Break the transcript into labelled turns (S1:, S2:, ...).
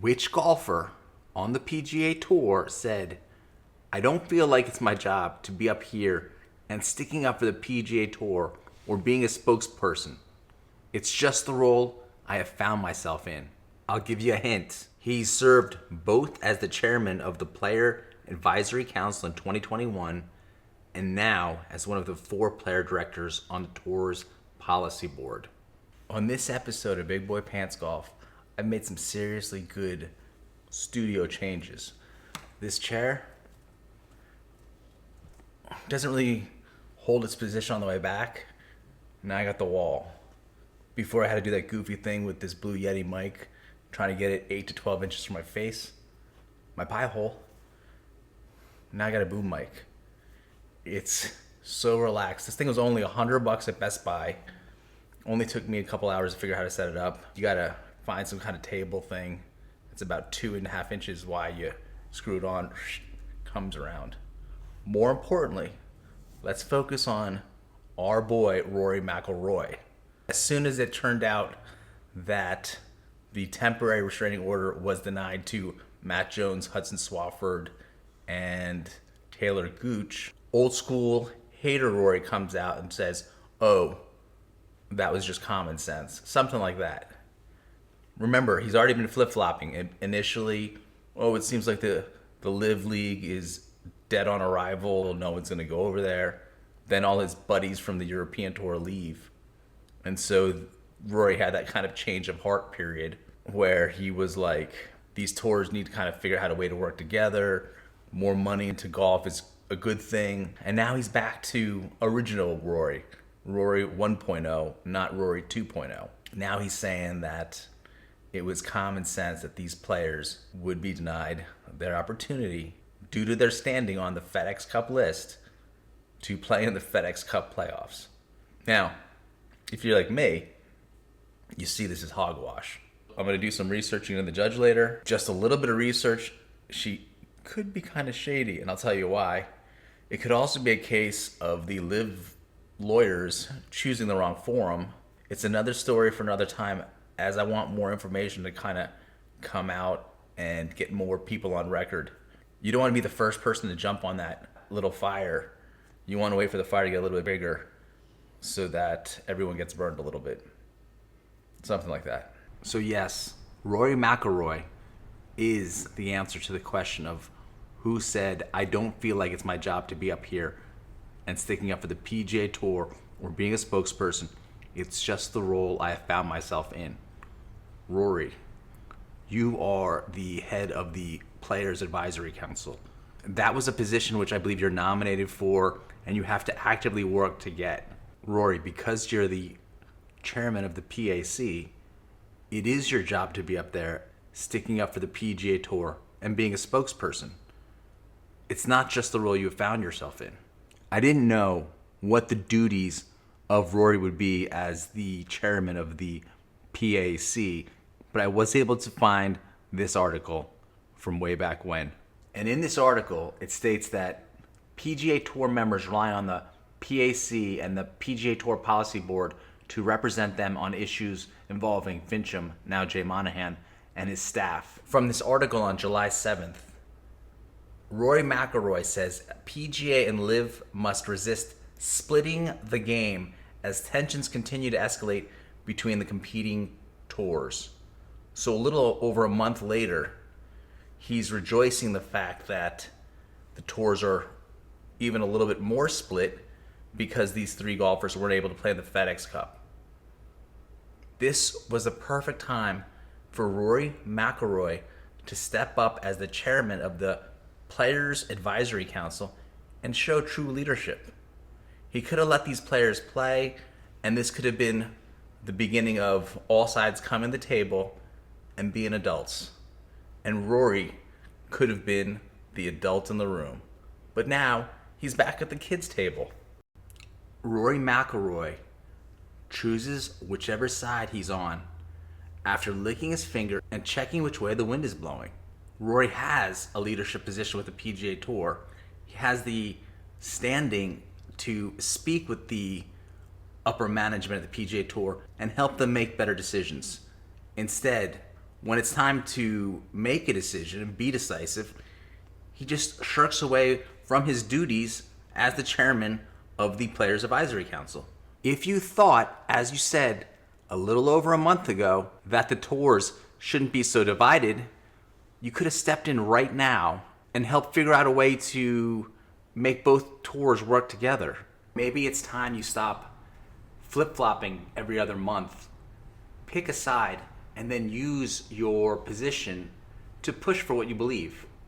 S1: Which golfer on the PGA Tour said, I don't feel like it's my job to be up here and sticking up for the PGA Tour or being a spokesperson. It's just the role I have found myself in. I'll give you a hint. He served both as the chairman of the Player Advisory Council in 2021 and now as one of the 4 player directors on the tour's policy board. On this episode of Big Boy Pants Golf, I've made some seriously good studio changes. This chair doesn't really hold its position on the way back. Now I got the wall. Before I had to do that goofy thing with this Blue Yeti mic, trying to get it 8 to 12 inches from my face, my pie hole. Now I got a boom mic. It's so relaxed. This thing was only $100 at Best Buy. Only took me a couple hours to figure out how to set it up. You gotta find some kind of table thing. It's about 2.5 inches wide. You screw it on, comes around. More importantly, let's focus on our boy, Rory McIlroy. As soon as it turned out that the temporary restraining order was denied to Matt Jones, Hudson Swafford, and Taylor Gooch, old school hater Rory comes out and says, oh, that was just common sense. Something like that. Remember, he's already been flip-flopping. Initially, it seems like the Live League is dead on arrival. No one's going to go over there. Then all his buddies from the European Tour leave. And so Rory had that kind of change of heart period where he was like, these tours need to kind of figure out how to work together. More money into golf is a good thing. And now he's back to original Rory. Rory 1.0, not Rory 2.0. Now he's saying that it was common sense that these players would be denied their opportunity due to their standing on the FedEx Cup list to play in the FedEx Cup playoffs. Now, if you're like me, you see this as hogwash. I'm going to do some researching on the judge later. Just a little bit of research. She could be kind of shady, and I'll tell you why. It could also be a case of the Live lawyers choosing the wrong forum. It's another story for another time, as I want more information to kind of come out and get more people on record. You don't want to be the first person to jump on that little fire. You want to wait for the fire to get a little bit bigger so that everyone gets burned a little bit. Something like that. So yes, Rory McIlroy is the answer to the question of who said, I don't feel like it's my job to be up here and sticking up for the PGA Tour or being a spokesperson. It's just the role I have found myself in. Rory, you are the head of the Players Advisory Council. That was a position which I believe you're nominated for and you have to actively work to get. Rory, because you're the chairman of the PAC, it is your job to be up there sticking up for the PGA Tour and being a spokesperson. It's not just the role you have found yourself in. I didn't know what the duties of Rory would be as the chairman of the PAC, but I was able to find this article from way back when. And in this article, it states that PGA Tour members rely on the PAC and the PGA Tour Policy Board to represent them on issues involving Fincham, now Jay Monahan, and his staff. From this article on July 7th, Rory McIlroy says PGA and Live must resist splitting the game as tensions continue to escalate between the competing tours. So a little over a month later, he's rejoicing the fact that the tours are even a little bit more split because these 3 golfers weren't able to play in the FedEx Cup. This was the perfect time for Rory McIlroy to step up as the chairman of the Players Advisory Council and show true leadership. He could have let these players play, and this could have been the beginning of all sides coming to the table and being adults. And Rory could have been the adult in the room. But now he's back at the kids' table. Rory McIlroy chooses whichever side he's on after licking his finger and checking which way the wind is blowing. Rory has a leadership position with the PGA Tour. He has the standing to speak with the upper management of the PGA Tour and help them make better decisions. Instead, when it's time to make a decision and be decisive, he just shirks away from his duties as the chairman of the Players Advisory Council. If you thought, as you said a little over a month ago, that the tours shouldn't be so divided, you could have stepped in right now and helped figure out a way to make both tours work together. Maybe it's time you stop flip-flopping every other month. Pick a side and then use your position to push for what you believe.